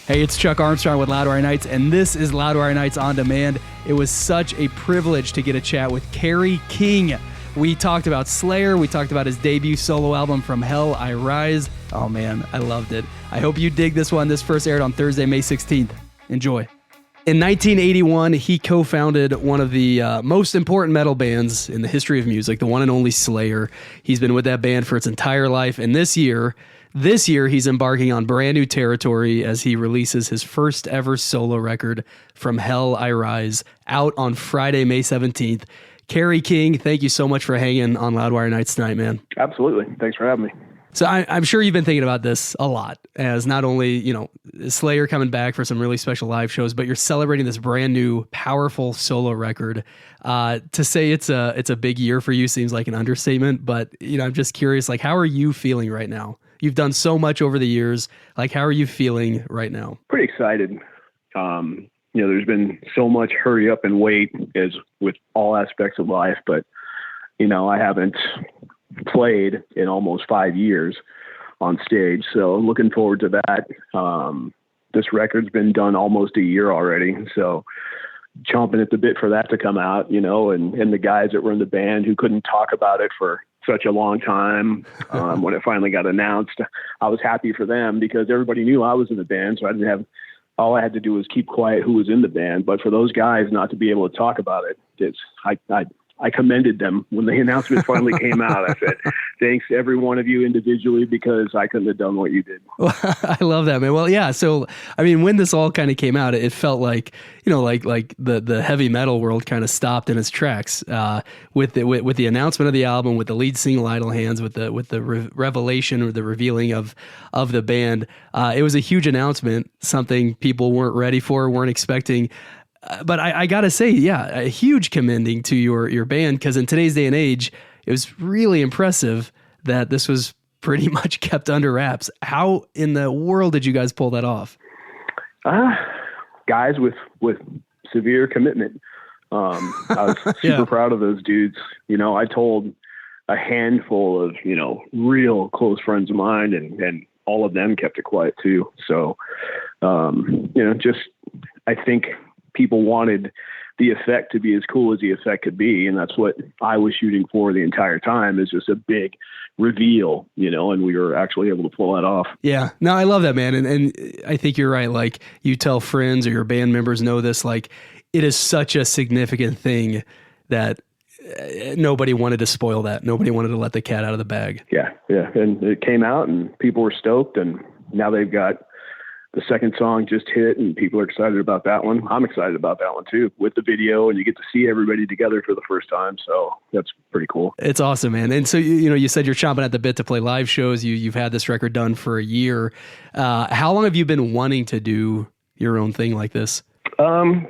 Hey, it's Chuck Armstrong with Loudwire Nights, and this is Loudwire Nights On Demand. It was such a privilege to get a chat with Kerry King. We talked about Slayer. We talked about his debut solo album, From Hell I Rise. Oh, man, I loved it. I hope you dig this one. This first aired on Thursday, May 16th. Enjoy. In 1981, he co-founded one of the most important metal bands in the history of music, the one and only Slayer. He's been with that band for its entire life, and this year he's embarking on brand new territory as he releases his first ever solo record, From Hell I Rise, out on Friday, May 17th. Kerry King, thank you so much for hanging on Loudwire Nights tonight, man. Absolutely. Thanks for having me. So I'm sure you've been thinking about this a lot, as not only, Slayer coming back for some really special live shows, but you're celebrating this brand new, powerful solo record. To say it's a big year for you seems like an understatement, but I'm just curious, like, how are you feeling right now? You've done so much over the years. Like, how are you feeling right now? Pretty excited. There's been so much hurry up and wait as with all aspects of life, but I haven't played in almost 5 years on stage. So I'm looking forward to that. This record's been done almost a year already. So chomping at the bit for that to come out, and the guys that were in the band who couldn't talk about it for such a long time. When it finally got announced, I was happy for them because everybody knew I was in the band. So all I had to do was keep quiet who was in the band. But for those guys not to be able to talk about it, I commended them when the announcement finally came out. I said, thanks every one of you individually, because I couldn't have done what you did. Well, I love that, man. Well, yeah. So, when this all kind of came out, it felt like, like the heavy metal world kind of stopped in its tracks, with the announcement of the album, with the lead single Idle Hands, with the revelation or the revealing of the band. It was a huge announcement, something people weren't ready for, weren't expecting. But I gotta say, yeah, a huge commending to your band, because in today's day and age, it was really impressive that this was pretty much kept under wraps. How in the world did you guys pull that off? Guys with severe commitment. I was super proud of those dudes. I told a handful of, real close friends of mine, and all of them kept it quiet too. So, I think people wanted the effect to be as cool as the effect could be. And that's what I was shooting for the entire time, is just a big reveal, and we were actually able to pull that off. Yeah, no, I love that, man. And I think you're right. Like, you tell friends or your band members know this, like, it is such a significant thing that nobody wanted to spoil that. Nobody wanted to let the cat out of the bag. Yeah. And it came out and people were stoked, and now they've got the second song just hit and people are excited about that one. I'm excited about that one too, with the video, and you get to see everybody together for the first time. So that's pretty cool. It's awesome, man. And so, you said you're chomping at the bit to play live shows. You've had this record done for a year. How long have you been wanting to do your own thing like this?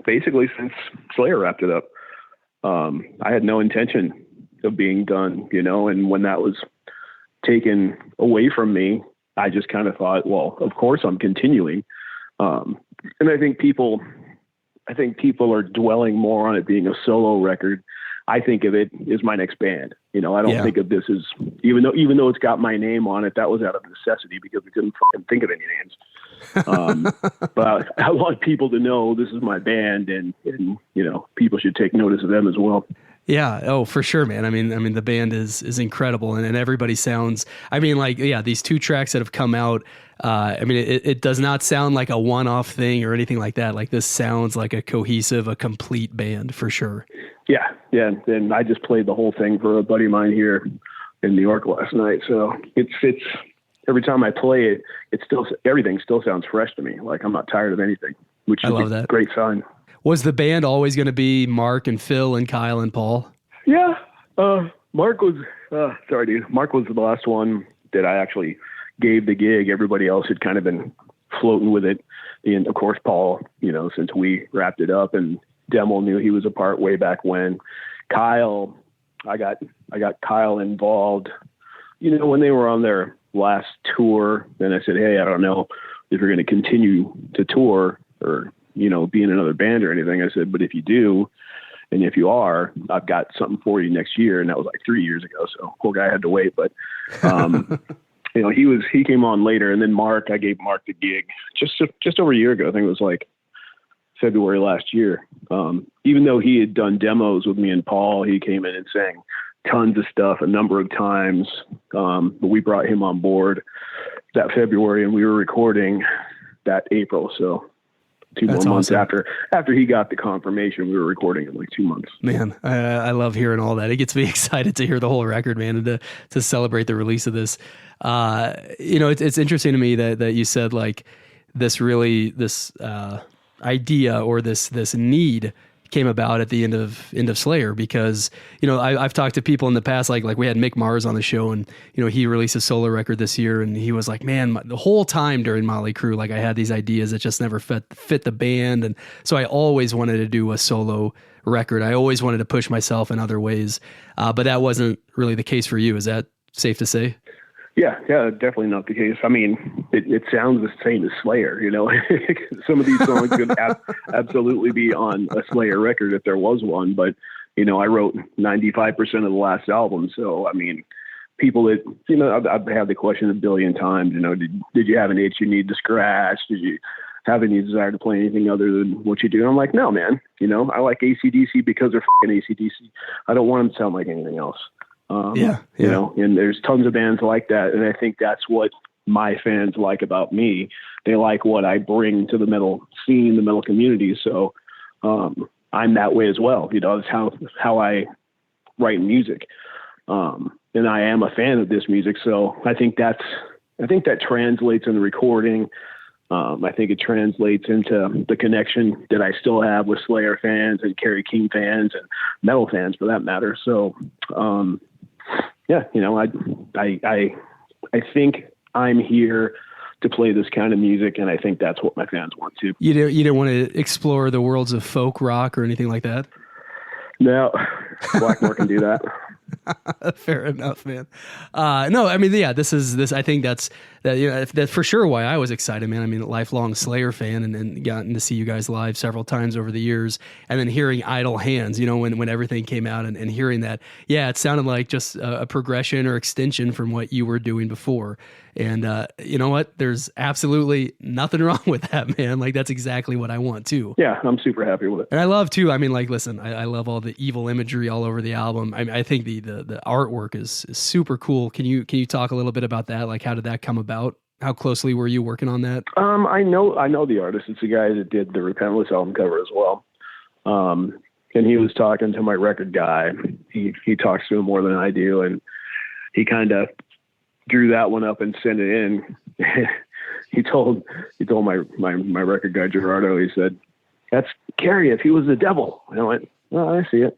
Basically since Slayer wrapped it up. I had no intention of being done, and when that was taken away from me, I just kind of thought, well, of course I'm continuing. And I think people are dwelling more on it being a solo record. I think of it as my next band. I don't think of this as, even though it's got my name on it, that was out of necessity because we couldn't fucking think of any names. But I want people to know this is my band, and people should take notice of them as well. Yeah. Oh, for sure, man. I mean, the band is incredible, and everybody sounds, these 2 tracks that have come out, it does not sound like a one-off thing or anything like that. Like, this sounds like a cohesive, a complete band for sure. Yeah. And I just played the whole thing for a buddy of mine here in New York last night. So it's every time I play it, everything still sounds fresh to me. Like, I'm not tired of anything, which is a great sign. Was the band always going to be Mark and Phil and Kyle and Paul? Yeah. Mark was the last one that I actually gave the gig. Everybody else had kind of been floating with it. And of course, Paul, since we wrapped it up, and Demo knew he was a part way back when. Kyle, I got Kyle involved, when they were on their last tour. Then I said, hey, I don't know if you're going to continue to tour or, be in another band or anything. I said, but if you do, and if you are, I've got something for you next year. And that was like 3 years ago. So poor guy had to wait. But he came on later, and then I gave Mark the gig just over a year ago. I think it was like February last year. Even though he had done demos with me and Paul, he came in and sang tons of stuff a number of times. But we brought him on board that February, and we were recording that April. So 2 more months after he got the confirmation, we were recording in like 2 months. Man, I love hearing all that. It gets me excited to hear the whole record, man, and to celebrate the release of this. It's interesting to me that you said like this idea or this need came about at the end of Slayer, because I've talked to people in the past, like we had Mick Mars on the show, and he released a solo record this year, and he was like, man, the whole time during Motley Crue, like I had these ideas that just never fit the band, and so I always wanted to do a solo record. I always wanted to push myself in other ways, but that wasn't really the case for you. Is that safe to say? Yeah, definitely not the case. I mean, it sounds the same as Slayer, Some of these songs could absolutely be on a Slayer record if there was one, but, I wrote 95% of the last album. So, I mean, people that, I've had the question a billion times, did you have an itch you need to scratch? Did you have any desire to play anything other than what you do? And I'm like, no, man, I like AC/DC because they're f***ing AC/DC. I don't want them to sound like anything else. And there's tons of bands like that. And I think that's what my fans like about me. They like what I bring to the metal scene, the metal community. So, I'm that way as well. It's how I write music. And I am a fan of this music. So I think that translates in the recording. I think it translates into the connection that I still have with Slayer fans and Kerry King fans and metal fans for that matter. So, I think I'm here to play this kind of music, and I think that's what my fans want too. You didn't want to explore the worlds of folk rock or anything like that? No, Blackmore can do that. Fair enough, man. No, I mean, yeah, this. I think that's for sure why I was excited, man. I mean, a lifelong Slayer fan, and gotten to see you guys live several times over the years, and then hearing Idle Hands, when everything came out, and hearing that, yeah, it sounded like just a progression or extension from what you were doing before. And you know what? There's absolutely nothing wrong with that, man. Like, that's exactly what I want too. Yeah, I'm super happy with it. And I love too. I mean, like, listen, I love all the evil imagery all over the album. I think the artwork is super cool. Can you talk a little bit about that? Like, how did that come about? How closely were you working on that? I know the artist. It's the guy that did the Repentless album cover as well. And he was talking to my record guy. He talks to him more than I do, and he kind of drew that one up and sent it in. he told my record guy Gerardo, he said, "That's Kerry if he was the devil." And I went, "Well, I see it."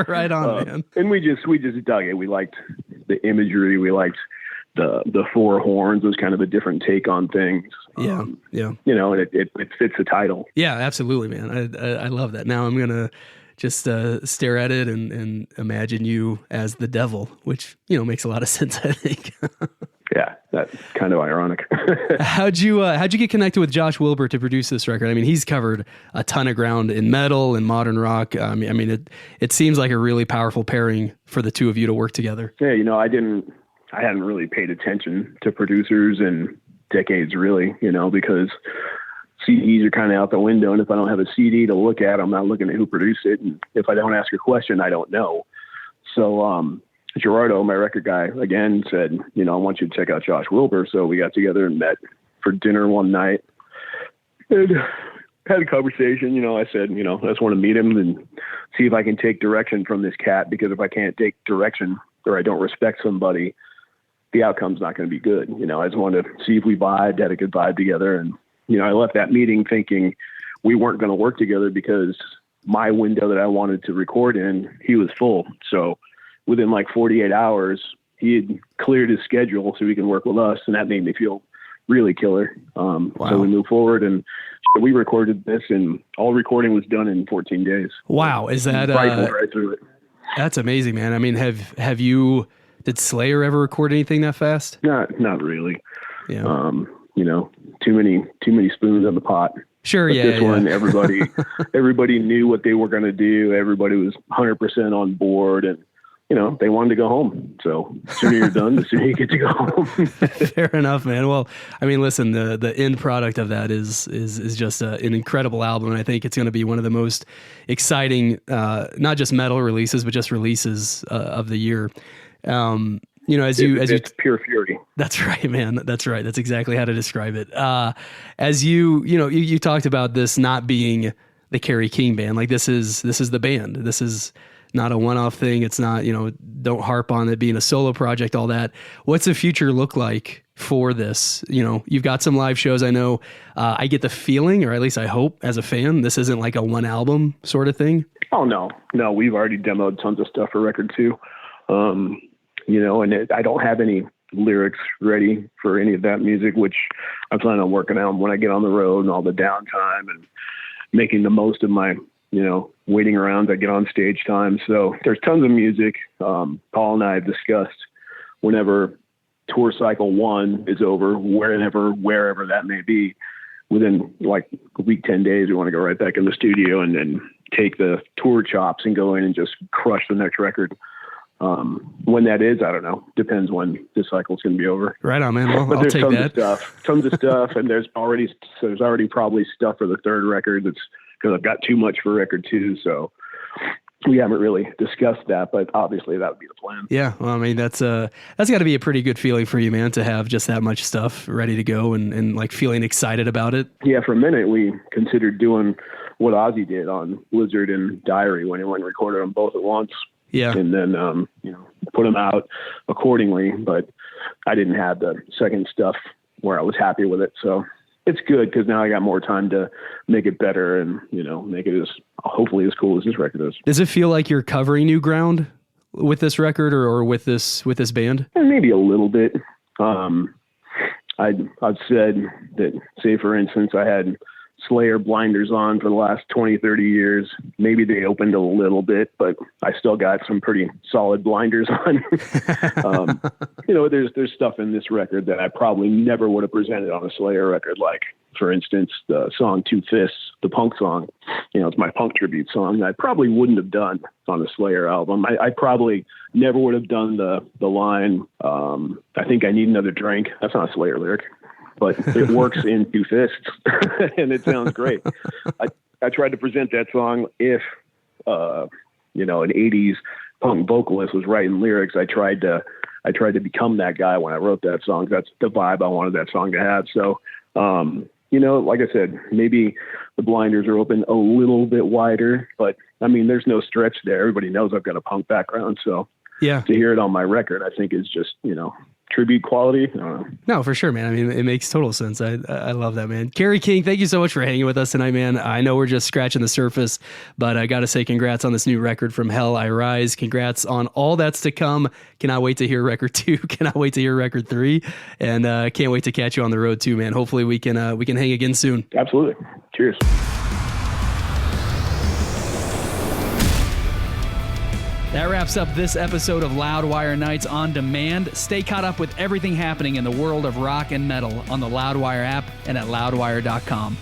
Right on, man. And we just dug it. We liked the imagery. We liked the four horns was kind of a different take on things. Yeah. And it fits the title. Yeah, absolutely, man. I love that. Now I'm gonna just stare at it and imagine you as the devil, which makes a lot of sense, I think. Yeah, that's kind of ironic. How'd you get connected with Josh Wilbur to produce this record? I mean, he's covered a ton of ground in metal and modern rock. I mean, it seems like a really powerful pairing for the two of you to work together. Yeah, I hadn't really paid attention to producers in decades, really, because CDs are kind of out the window. And if I don't have a CD to look at, I'm not looking at who produced it. And if I don't ask a question, I don't know. So, Gerardo, my record guy, again said, I want you to check out Josh Wilbur. So we got together and met for dinner one night and had a conversation. I said, I just want to meet him and see if I can take direction from this cat, because if I can't take direction or I don't respect somebody, the outcome's not going to be good. I just wanted to see if we vibed, had a good vibe together. And, I left that meeting thinking we weren't going to work together because my window that I wanted to record in, he was full. So within like 48 hours, he had cleared his schedule so he can work with us. And that made me feel really killer. Wow. So we moved forward and we recorded this, and all recording was done in 14 days. Wow. Is that right through it? That's amazing, man. I mean, did Slayer ever record anything that fast? Not really. Yeah. Too many spoons in the pot. Sure. But yeah. This one, everybody knew what they were going to do. Everybody was 100% on board, and they wanted to go home. So the sooner you're done, the sooner you get to go home. Fair enough, man. Well, I mean, listen, the end product of that is just an incredible album. And I think it's going to be one of the most exciting, not just metal releases, but just releases of the year. It's pure fury. That's right, man. That's right. That's exactly how to describe it. As you talked about this not being the Kerry King band, like this is the band. This is not a one-off thing. It's not, don't harp on it being a solo project, all that. What's the future look like for this? You've got some live shows. I know, I get the feeling, or at least I hope as a fan, this isn't like a one album sort of thing. Oh, no. We've already demoed tons of stuff for record 2. I don't have any lyrics ready for any of that music, which I plan on working on when I get on the road and all the downtime and making the most of my, waiting around to get on stage time. So there's tons of music. Paul and I have discussed whenever tour cycle 1 is over, wherever that may be, within like a week, 10 days, we want to go right back in the studio and then take the tour chops and go in and just crush the next record. When that is, I don't know. Depends when this cycle is going to be over. Right on, man. Well, but I'll take that. Tons of stuff, and there's already probably stuff for the third record. That's because I've got too much for record 2, so we haven't really discussed that. But obviously, that would be the plan. Yeah, well, I mean, that's got to be a pretty good feeling for you, man, to have just that much stuff ready to go and like feeling excited about it. Yeah, for a minute we considered doing what Ozzy did on Blizzard and Diary when he went and recorded them both at once. Yeah. And then, put them out accordingly. But I didn't have the second stuff where I was happy with it. So it's good because now I got more time to make it better and, make it hopefully as cool as this record is. Does it feel like you're covering new ground with this record or with this band? And maybe a little bit. I've said that, say, for instance, I had Slayer blinders on for the last 20, 30 years. Maybe they opened a little bit, but I still got some pretty solid blinders on. There's stuff in this record that I probably never would have presented on a Slayer record. Like, for instance, the song Two Fists, the punk song, it's my punk tribute song. I probably wouldn't have done on a Slayer album. I probably never would have done the line, I think I need another drink. That's not a Slayer lyric. But it works in Two Fists, and it sounds great. I tried to present that song if, an 80s punk vocalist was writing lyrics. I tried to become that guy when I wrote that song. That's the vibe I wanted that song to have. So, like I said, maybe the blinders are open a little bit wider, but I mean, there's no stretch there. Everybody knows I've got a punk background. So yeah, to hear it on my record, I think is just, tribute quality. I don't know. No, for sure, man. I mean, it makes total sense. I love that, man. Kerry King, thank you so much for hanging with us tonight, man. I know we're just scratching the surface, but I got to say congrats on this new record, From Hell I Rise. Congrats on all that's to come. Cannot wait to hear record 2. Cannot wait to hear record 3. And can't wait to catch you on the road too, man. Hopefully we can hang again soon. Absolutely. Cheers. That wraps up this episode of Loudwire Nights on Demand. Stay caught up with everything happening in the world of rock and metal on the Loudwire app and at loudwire.com.